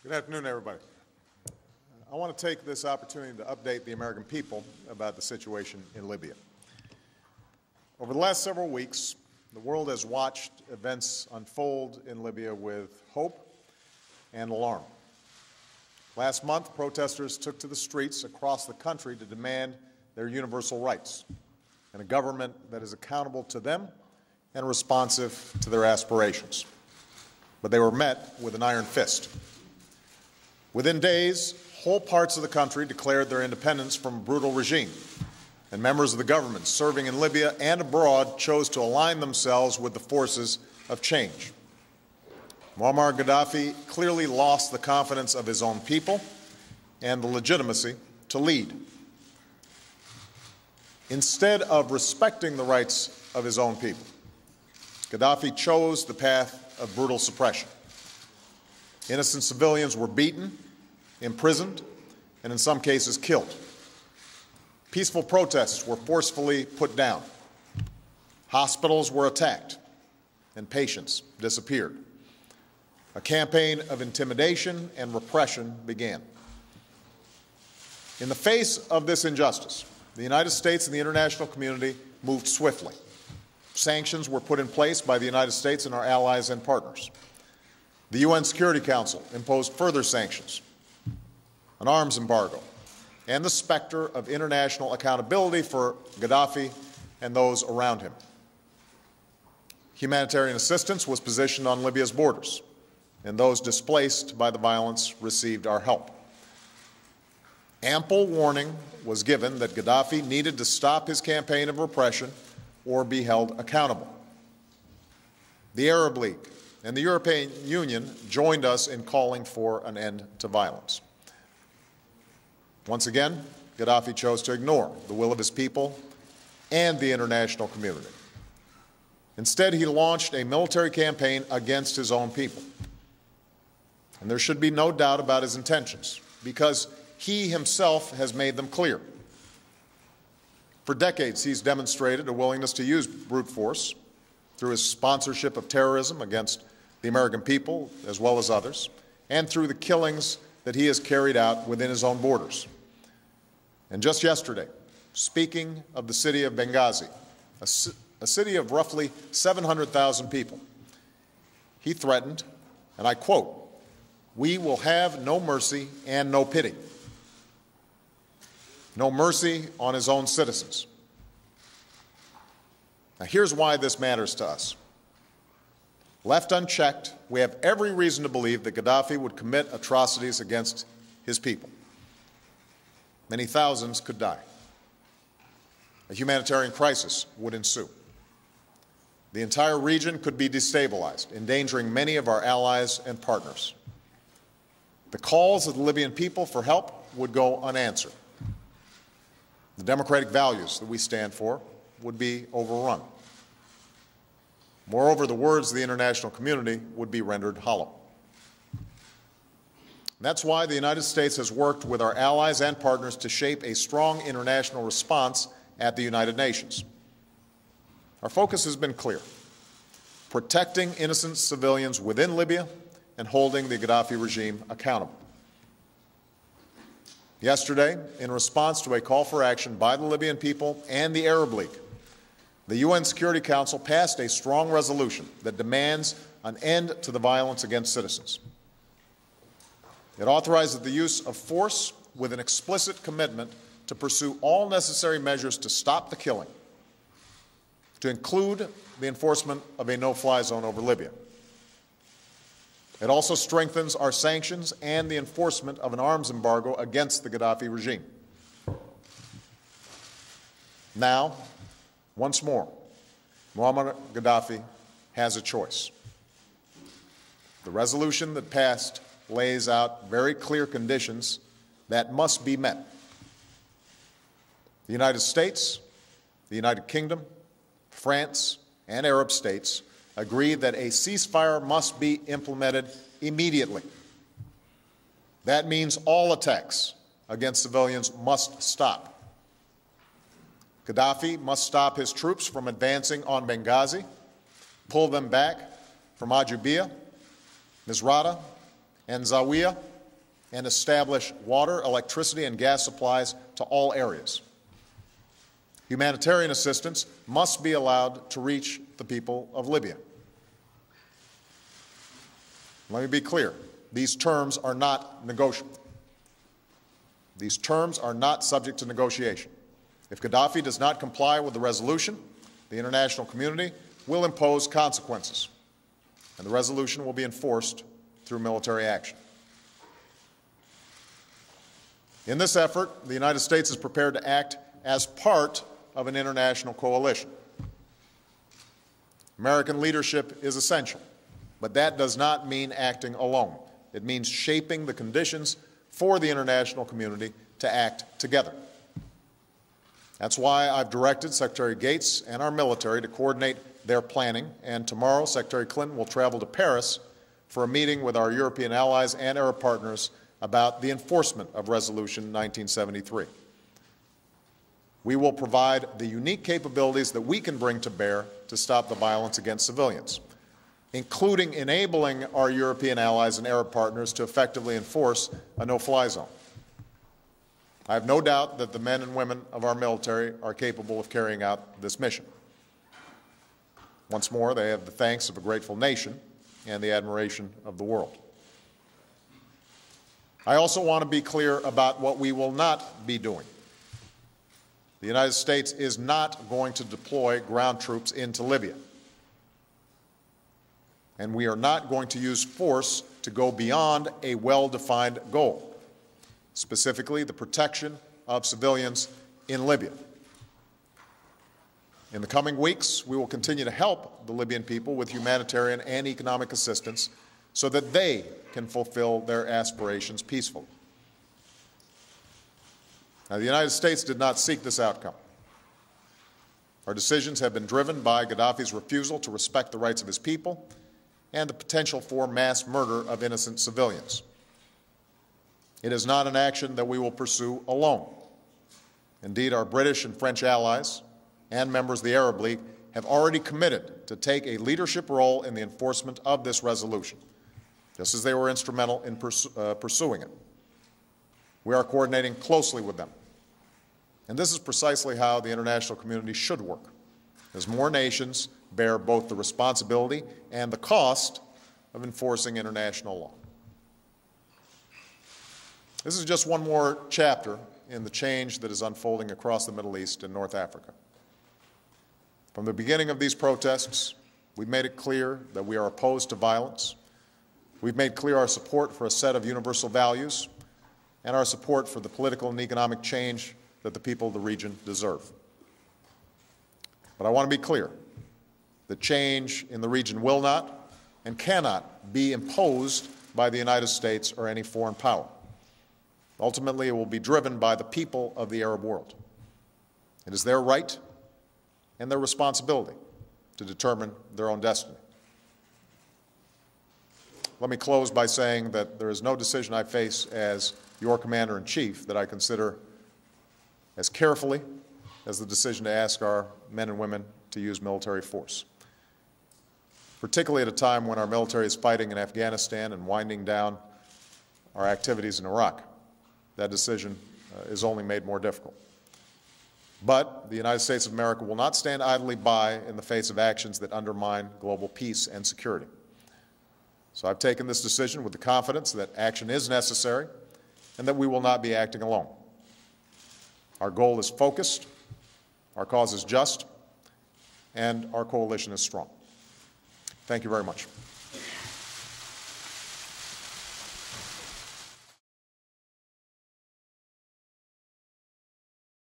Good afternoon, everybody. I want to take this opportunity to update the American people about the situation in Libya. Over the last several weeks, the world has watched events unfold in Libya with hope and alarm. Last month, protesters took to the streets across the country to demand their universal rights and a government that is accountable to them and responsive to their aspirations. But they were met with an iron fist. Within days, whole parts of the country declared their independence from a brutal regime, and members of the government serving in Libya and abroad chose to align themselves with the forces of change. Muammar Gaddafi clearly lost the confidence of his own people and the legitimacy to lead. Instead of respecting the rights of his own people, Gaddafi chose the path of brutal suppression. Innocent civilians were beaten, imprisoned, and in some cases killed. Peaceful protests were forcefully put down. Hospitals were attacked, and patients disappeared. A campaign of intimidation and repression began. In the face of this injustice, the United States and the international community moved swiftly. Sanctions were put in place by the United States and our allies and partners. The UN Security Council imposed further sanctions, an arms embargo, and the specter of international accountability for Gaddafi and those around him. Humanitarian assistance was positioned on Libya's borders, and those displaced by the violence received our help. Ample warning was given that Gaddafi needed to stop his campaign of repression or be held accountable. The Arab League and the European Union joined us in calling for an end to violence. Once again, Gaddafi chose to ignore the will of his people and the international community. Instead, he launched a military campaign against his own people. And there should be no doubt about his intentions, because he himself has made them clear. For decades, he's demonstrated a willingness to use brute force through his sponsorship of terrorism against the American people, as well as others, and through the killings that he has carried out within his own borders. And just yesterday, speaking of the city of Benghazi, a city of roughly 700,000 people, he threatened, and I quote, "We will have no mercy and no pity." No mercy on his own citizens. Now, here's why this matters to us. Left unchecked, we have every reason to believe that Gaddafi would commit atrocities against his people. Many thousands could die. A humanitarian crisis would ensue. The entire region could be destabilized, endangering many of our allies and partners. The calls of the Libyan people for help would go unanswered. The democratic values that we stand for would be overrun. Moreover, the words of the international community would be rendered hollow. That's why the United States has worked with our allies and partners to shape a strong international response at the United Nations. Our focus has been clear: protecting innocent civilians within Libya and holding the Gaddafi regime accountable. Yesterday, in response to a call for action by the Libyan people and the Arab League, the UN Security Council passed a strong resolution that demands an end to the violence against citizens. It authorizes the use of force with an explicit commitment to pursue all necessary measures to stop the killing, to include the enforcement of a no-fly zone over Libya. It also strengthens our sanctions and the enforcement of an arms embargo against the Gaddafi regime. Now, once more, Muammar Gaddafi has a choice. The resolution that passed lays out very clear conditions that must be met. The United States, the United Kingdom, France, and Arab states agree that a ceasefire must be implemented immediately. That means all attacks against civilians must stop. Gaddafi must stop his troops from advancing on Benghazi, pull them back from Ajubia, Misrata, and Zawiya, and establish water, electricity, and gas supplies to all areas. Humanitarian assistance must be allowed to reach the people of Libya. Let me be clear. These terms are not negotiable. These terms are not subject to negotiation. If Gaddafi does not comply with the resolution, the international community will impose consequences, and the resolution will be enforced through military action. In this effort, the United States is prepared to act as part of an international coalition. American leadership is essential, but that does not mean acting alone. It means shaping the conditions for the international community to act together. That's why I've directed Secretary Gates and our military to coordinate their planning, and tomorrow Secretary Clinton will travel to Paris for a meeting with our European allies and Arab partners about the enforcement of Resolution 1973. We will provide the unique capabilities that we can bring to bear to stop the violence against civilians, including enabling our European allies and Arab partners to effectively enforce a no-fly zone. I have no doubt that the men and women of our military are capable of carrying out this mission. Once more, they have the thanks of a grateful nation and the admiration of the world. I also want to be clear about what we will not be doing. The United States is not going to deploy ground troops into Libya. And we are not going to use force to go beyond a well-defined goal, specifically the protection of civilians in Libya. In the coming weeks, we will continue to help the Libyan people with humanitarian and economic assistance so that they can fulfill their aspirations peacefully. Now, the United States did not seek this outcome. Our decisions have been driven by Gaddafi's refusal to respect the rights of his people and the potential for mass murder of innocent civilians. It is not an action that we will pursue alone. Indeed, our British and French allies and members of the Arab League have already committed to take a leadership role in the enforcement of this resolution, just as they were instrumental in pursuing it. We are coordinating closely with them. And this is precisely how the international community should work, as more nations bear both the responsibility and the cost of enforcing international law. This is just one more chapter in the change that is unfolding across the Middle East and North Africa. From the beginning of these protests, we've made it clear that we are opposed to violence. We've made clear our support for a set of universal values and our support for the political and economic change that the people of the region deserve. But I want to be clear. The change in the region will not and cannot be imposed by the United States or any foreign power. Ultimately, it will be driven by the people of the Arab world. It is their right and their responsibility to determine their own destiny. Let me close by saying that there is no decision I face as your Commander-in-Chief that I consider as carefully as the decision to ask our men and women to use military force, particularly at a time when our military is fighting in Afghanistan and winding down our activities in Iraq. That decision is only made more difficult. But the United States of America will not stand idly by in the face of actions that undermine global peace and security. So I've taken this decision with the confidence that action is necessary and that we will not be acting alone. Our goal is focused, our cause is just, and our coalition is strong. Thank you very much.